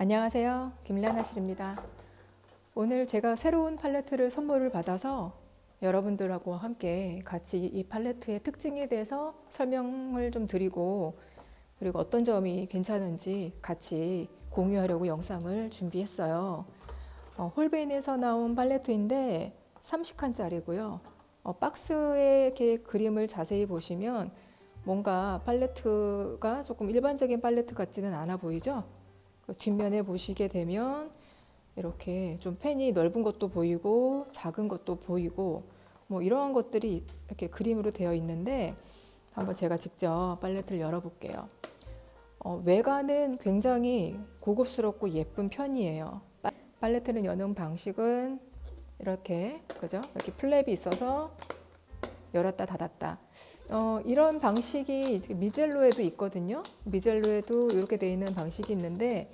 안녕하세요. 김래나실입니다. 오늘 제가 새로운 팔레트를 선물을 받아서 여러분들하고 함께 같이 이 팔레트의 특징에 대해서 설명을 좀 드리고, 그리고 어떤 점이 괜찮은지 같이 공유하려고 영상을 준비했어요. 홀베인에서 나온 팔레트인데 30칸짜리고요. 박스에 이렇게 그림을 자세히 보시면 뭔가 팔레트가 조금 일반적인 팔레트 같지는 않아 보이죠? 뒷면에 보시게 되면 이렇게 좀 펜이 넓은 것도 보이고 작은 것도 보이고 뭐 이러한 것들이 이렇게 그림으로 되어 있는데, 한번 제가 직접 팔레트를 열어볼게요. 외관은 굉장히 고급스럽고 예쁜 편이에요. 팔레트는 여는 방식은 이렇게, 그죠? 이렇게 플랩이 있어서 열었다 닫았다. 이런 방식이 미젤로에도 있거든요. 미젤로에도 이렇게 되어 있는 방식이 있는데,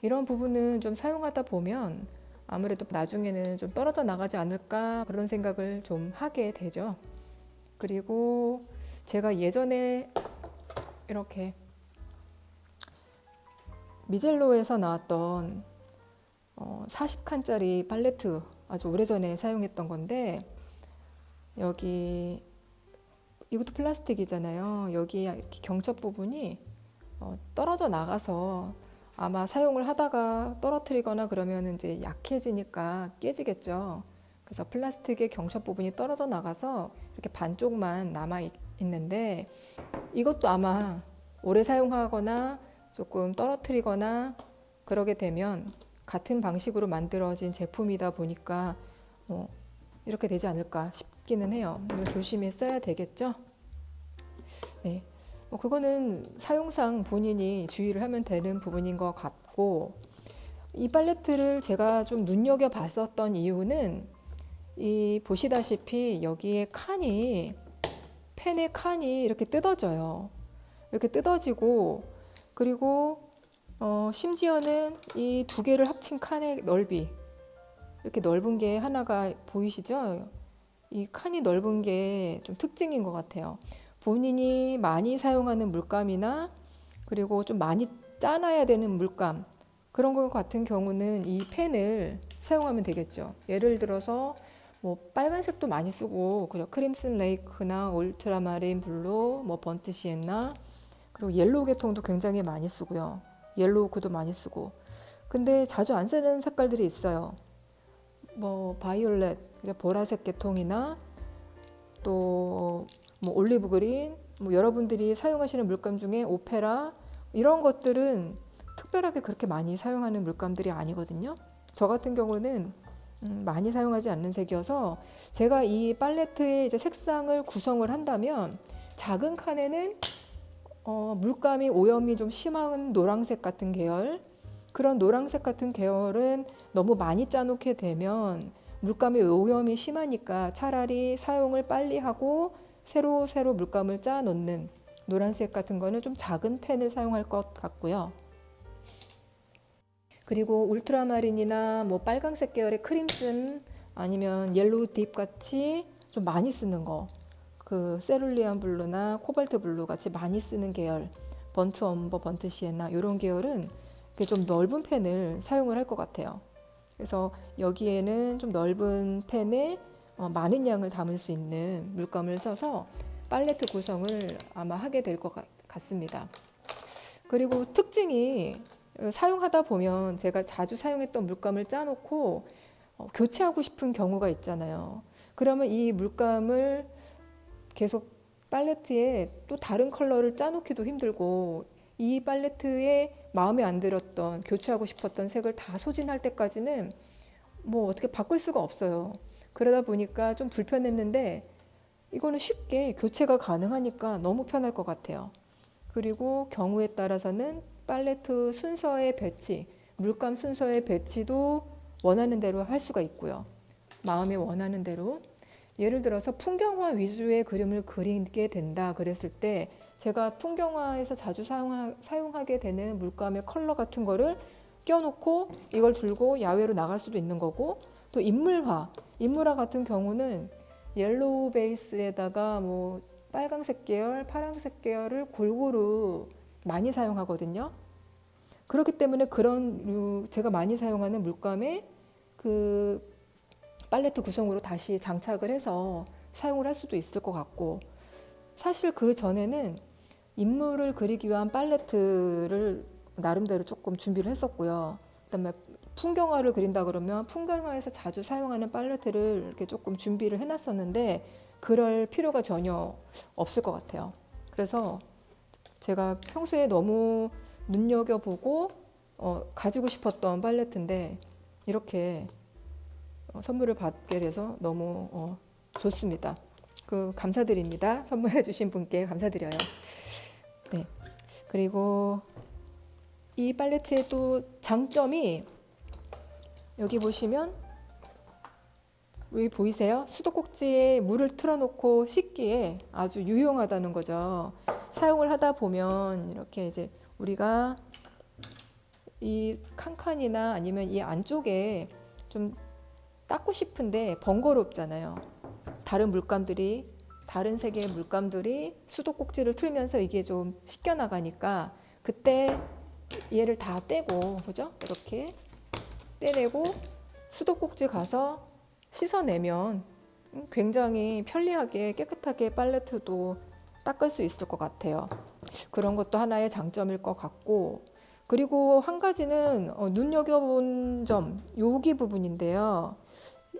이런 부분은 좀 사용하다 보면 아무래도 나중에는 좀 떨어져 나가지 않을까 그런 생각을 좀 하게 되죠. 그리고 제가 예전에 이렇게 미젤로에서 나왔던 40칸짜리 팔레트 아주 오래전에 사용했던 건데, 여기 이것도 플라스틱이잖아요. 여기 이렇게 경첩 부분이 떨어져 나가서 아마 사용을 하다가 떨어뜨리거나 그러면 이제 약해지니까 깨지겠죠. 그래서 플라스틱의 경첩 부분이 떨어져 나가서 이렇게 반쪽만 남아 있는데, 이것도 아마 오래 사용하거나 조금 떨어뜨리거나 그러게 되면 같은 방식으로 만들어진 제품이다 보니까 이렇게 되지 않을까 싶기는 해요. 조심히 써야 되겠죠? 네. 그거는 사용상 본인이 주의를 하면 되는 부분인 것 같고, 이 팔레트를 제가 좀 눈여겨 봤었던 이유는 이 보시다시피 여기에 칸이, 펜의 칸이 이렇게 뜯어져요. 이렇게 뜯어지고, 그리고 심지어는 이 두 개를 합친 칸의 넓이, 이렇게 넓은 게 하나가 보이시죠? 이 칸이 넓은 게 좀 특징인 것 같아요. 본인이 많이 사용하는 물감이나 그리고 좀 많이 짜놔야 되는 물감, 그런 것 같은 경우는 이 펜을 사용하면 되겠죠. 예를 들어서 뭐 빨간색도 많이 쓰고, 그리고 크림슨 레이크나 울트라마린 블루, 뭐 번트 시엔나, 그리고 옐로우 계통도 굉장히 많이 쓰고요. 옐로우 오크도 많이 쓰고. 근데 자주 안 쓰는 색깔들이 있어요. 뭐 바이올렛, 보라색 계통이나 또 뭐 올리브 그린, 뭐 여러분들이 사용하시는 물감 중에 오페라, 이런 것들은 특별하게 그렇게 많이 사용하는 물감들이 아니거든요. 저 같은 경우는 많이 사용하지 않는 색이어서, 제가 이 팔레트의 이제 색상을 구성을 한다면 작은 칸에는 물감이 오염이 좀 심한 노란색 같은 계열, 그런 노란색 같은 계열은 너무 많이 짜놓게 되면 물감의 오염이 심하니까 차라리 사용을 빨리 하고 새로 물감을 짜 놓는 노란색 같은 거는 좀 작은 펜을 사용할 것 같고요. 그리고 울트라마린이나 뭐 빨강색 계열의 크림슨, 아니면 옐로우 딥 같이 좀 많이 쓰는 거, 그 세룰리안 블루나 코발트 블루 같이 많이 쓰는 계열, 번트 엄버, 번트 시엔나, 이런 계열은 좀 넓은 펜을 사용을 할 것 같아요. 그래서 여기에는 좀 넓은 펜에 많은 양을 담을 수 있는 물감을 써서 팔레트 구성을 아마 하게 될 것 같습니다. 그리고 특징이, 사용하다 보면 제가 자주 사용했던 물감을 짜놓고 교체하고 싶은 경우가 있잖아요. 그러면 이 물감을 계속 팔레트에 또 다른 컬러를 짜놓기도 힘들고, 이 팔레트에 마음에 안 들었던, 교체하고 싶었던 색을 다 소진할 때까지는 뭐 어떻게 바꿀 수가 없어요. 그러다 보니까 좀 불편했는데, 이거는 쉽게 교체가 가능하니까 너무 편할 것 같아요. 그리고 경우에 따라서는 팔레트 순서의 배치, 물감 순서의 배치도 원하는 대로 할 수가 있고요. 마음에 원하는 대로. 예를 들어서 풍경화 위주의 그림을 그리게 된다 그랬을 때, 제가 풍경화에서 자주 사용하게 되는 물감의 컬러 같은 거를 껴놓고 이걸 들고 야외로 나갈 수도 있는 거고, 또 인물화 같은 경우는 옐로우 베이스에다가 뭐 빨강색 계열, 파란색 계열을 골고루 많이 사용하거든요. 그렇기 때문에 그런 제가 많이 사용하는 물감에 그 팔레트 구성으로 다시 장착을 해서 사용을 할 수도 있을 것 같고, 사실 그 전에는 인물을 그리기 위한 팔레트를 나름대로 조금 준비를 했었고요. 그다음에 풍경화를 그린다 그러면 풍경화에서 자주 사용하는 팔레트를 이렇게 조금 준비를 해놨었는데 그럴 필요가 전혀 없을 것 같아요. 그래서 제가 평소에 너무 눈여겨보고 가지고 싶었던 팔레트인데 이렇게 선물을 받게 돼서 너무 좋습니다. 감사드립니다. 선물해 주신 분께 감사드려요. 네. 그리고 이 팔레트의 또 장점이 여기 보시면 여기 보이세요? 수도꼭지에 물을 틀어놓고 씻기에 아주 유용하다는 거죠. 사용을 하다 보면 이렇게 이제 우리가 이 칸칸이나 아니면 이 안쪽에 좀 닦고 싶은데 번거롭잖아요. 다른 색의 물감들이 수도꼭지를 틀면서 이게 좀 씻겨 나가니까 그때 얘를 다 떼고, 그죠? 이렇게 떼내고 수도꼭지 가서 씻어내면 굉장히 편리하게 깨끗하게 팔레트도 닦을 수 있을 것 같아요. 그런 것도 하나의 장점일 것 같고, 그리고 한 가지는 눈여겨본 점, 여기 부분인데요.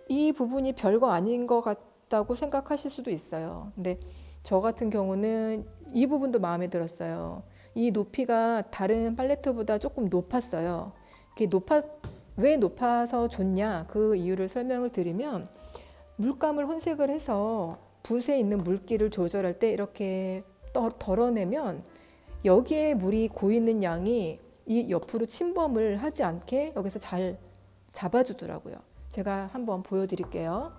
이 부분이 별거 아닌 것 같다고 생각하실 수도 있어요. 근데 저 같은 경우는 이 부분도 마음에 들었어요. 이 높이가 다른 팔레트보다 조금 높았어요. 왜 높아서 좋냐? 그 이유를 설명을 드리면, 물감을 혼색을 해서 붓에 있는 물기를 조절할 때 이렇게 덜어내면 여기에 물이 고이는 양이 이 옆으로 침범을 하지 않게 여기서 잘 잡아주더라고요. 제가 한번 보여드릴게요.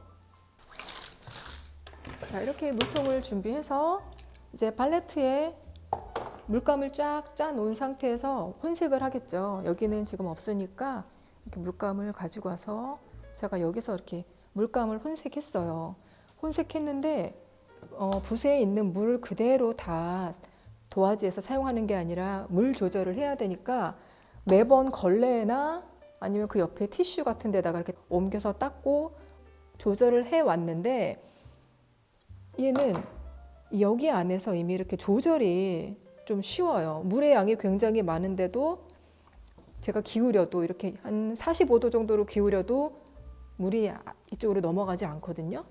자, 이렇게 물통을 준비해서 이제 팔레트에 물감을 쫙 짜 놓은 상태에서 혼색을 하겠죠. 여기는 지금 없으니까 이렇게 물감을 가지고 와서 제가 여기서 이렇게 물감을 혼색했어요. 혼색했는데 붓에 있는 물을 그대로 다 도화지에서 사용하는 게 아니라 물 조절을 해야 되니까 매번 걸레나 아니면 그 옆에 티슈 같은 데다가 이렇게 옮겨서 닦고 조절을 해 왔는데, 얘는 여기 안에서 이미 이렇게 조절이 좀 쉬워요. 물의 양이 굉장히 많은데도 제가 기울여도 이렇게 한 45도 정도로 기울여도 물이 이쪽으로 넘어가지 않거든요.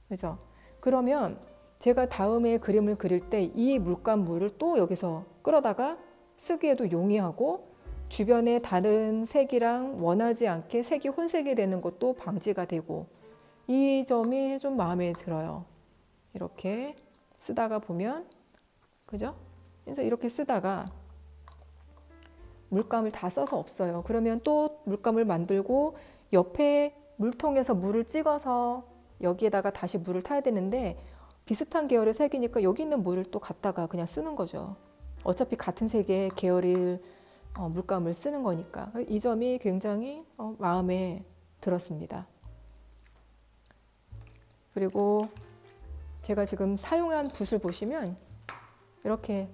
그죠? 그러면 제가 다음에 그림을 그릴 때 이 물감 물을 또 여기서 끌어다가 쓰기에도 용이하고, 주변에 다른 색이랑 원하지 않게 색이 혼색이 되는 것도 방지가 되고, 이 점이 좀 마음에 들어요. 이렇게 쓰다가 보면, 그죠? 그래서 이렇게 쓰다가 물감을 다 써서 없어요. 그러면 또 물감을 만들고 옆에 물통에서 물을 찍어서 여기에다가 다시 물을 타야 되는데, 비슷한 계열의 색이니까 여기 있는 물을 또 갖다가 그냥 쓰는 거죠. 어차피 같은 색의 계열의 물감을 쓰는 거니까. 이 점이 굉장히 마음에 들었습니다. 그리고 제가 지금 사용한 붓을 보시면 이렇게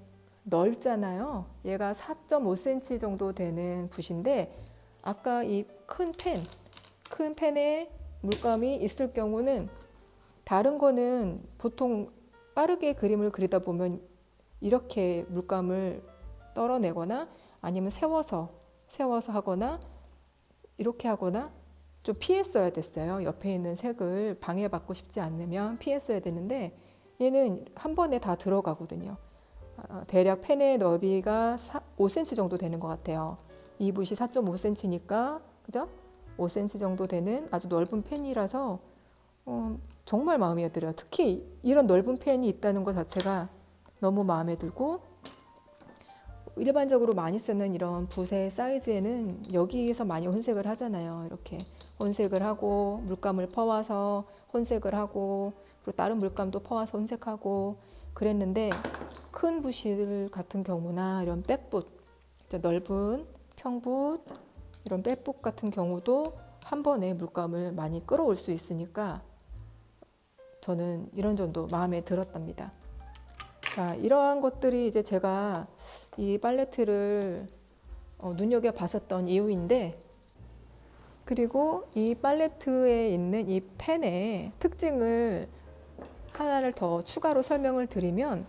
넓잖아요. 얘가 4.5cm 정도 되는 붓인데, 아까 이 큰 펜에 물감이 있을 경우는, 다른 거는 보통 빠르게 그림을 그리다 보면 이렇게 물감을 떨어내거나 아니면 세워서 하거나 이렇게 하거나 좀 피했어야 됐어요. 옆에 있는 색을 방해받고 싶지 않으면 피했어야 되는데, 얘는 한 번에 다 들어가거든요. 대략 펜의 너비가 5cm 정도 되는 것 같아요. 이 붓이 4.5cm니까 그죠? 5cm 정도 되는 아주 넓은 펜이라서 정말 마음에 들어요. 특히 이런 넓은 펜이 있다는 것 자체가 너무 마음에 들고, 일반적으로 많이 쓰는 이런 붓의 사이즈에는 여기에서 많이 혼색을 하잖아요. 이렇게 혼색을 하고 물감을 퍼와서 혼색을 하고 그리고 다른 물감도 퍼와서 혼색하고 그랬는데, 큰 붓 같은 경우나 이런 백붓, 넓은 평붓, 이런 백붓 같은 경우도 한 번에 물감을 많이 끌어올 수 있으니까 저는 이런 점도 마음에 들었답니다. 자, 이러한 것들이 이제 제가 이 팔레트를 눈여겨봤었던 이유인데, 그리고 이 팔레트에 있는 이 펜의 특징을 하나를 더 추가로 설명을 드리면,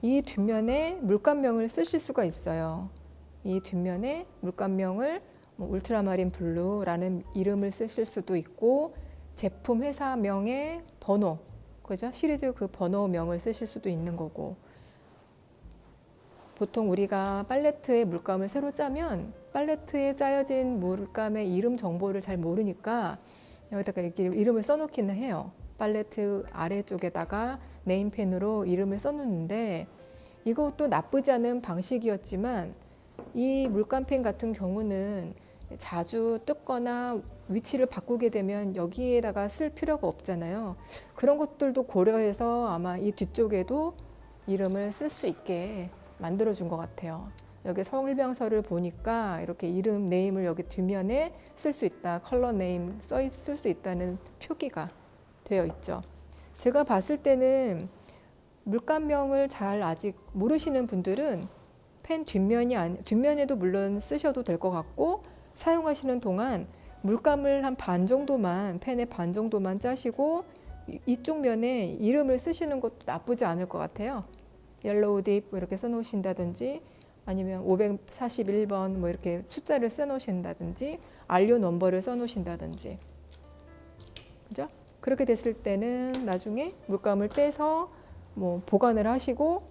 이 뒷면에 물감명을 쓰실 수가 있어요. 이 뒷면에 물감명을 울트라마린 블루라는 이름을 쓰실 수도 있고, 제품 회사명의 번호, 그죠? 시리즈 그 번호명을 쓰실 수도 있는 거고, 보통 우리가 팔레트에 물감을 새로 짜면 팔레트에 짜여진 물감의 이름 정보를 잘 모르니까 여기다가 이렇게 이름을 써놓기는 해요. 팔레트 아래쪽에다가 네임펜으로 이름을 써놓는데, 이것도 나쁘지 않은 방식이었지만 이 물감펜 같은 경우는 자주 뜯거나 위치를 바꾸게 되면 여기에다가 쓸 필요가 없잖아요. 그런 것들도 고려해서 아마 이 뒤쪽에도 이름을 쓸 수 있게 만들어 준 것 같아요. 여기 설명서를 보니까 이렇게 이름 네임을 여기 뒷면에 쓸 수 있다, 컬러 네임 쓸 수 있다는 표기가 되어 있죠. 제가 봤을 때는 물감명을 잘 아직 모르시는 분들은 펜 뒷면에도 물론 쓰셔도 될 것 같고, 사용하시는 동안 물감을 한 반 정도만, 펜의 반 정도만 짜시고 이쪽 면에 이름을 쓰시는 것도 나쁘지 않을 것 같아요. 옐로우 딥 이렇게 써놓으신다든지, 아니면 541번 뭐 이렇게 숫자를 써놓으신다든지, 알료 넘버를 써놓으신다든지, 그죠? 그렇게 됐을 때는 나중에 물감을 떼서 뭐 보관을 하시고,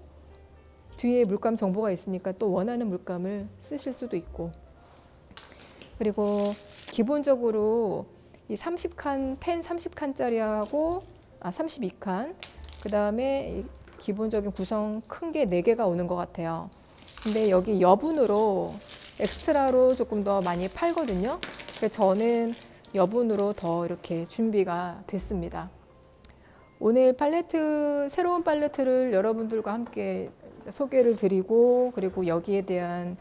뒤에 물감 정보가 있으니까 또 원하는 물감을 쓰실 수도 있고. 그리고 기본적으로 이 30칸, 펜 30칸짜리하고 32칸, 그 다음에 기본적인 구성 큰 게 4개가 오는 것 같아요. 근데 여기 여분으로 엑스트라로 조금 더 많이 팔거든요. 그래서 저는 여분으로 더 이렇게 준비가 됐습니다. 오늘 팔레트, 새로운 팔레트를 여러분들과 함께 소개를 드리고, 그리고 여기에 대한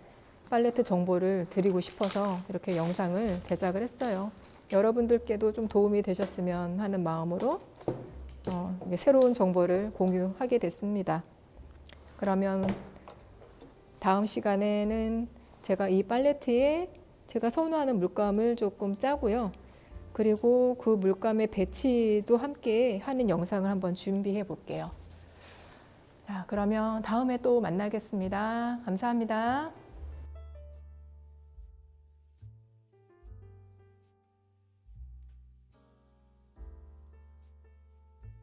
팔레트 정보를 드리고 싶어서 이렇게 영상을 제작을 했어요. 여러분들께도 좀 도움이 되셨으면 하는 마음으로 새로운 정보를 공유하게 됐습니다. 그러면 다음 시간에는 제가 이 팔레트에 제가 선호하는 물감을 조금 짜고요. 그리고 그 물감의 배치도 함께 하는 영상을 한번 준비해 볼게요. 자, 그러면 다음에 또 만나겠습니다. 감사합니다.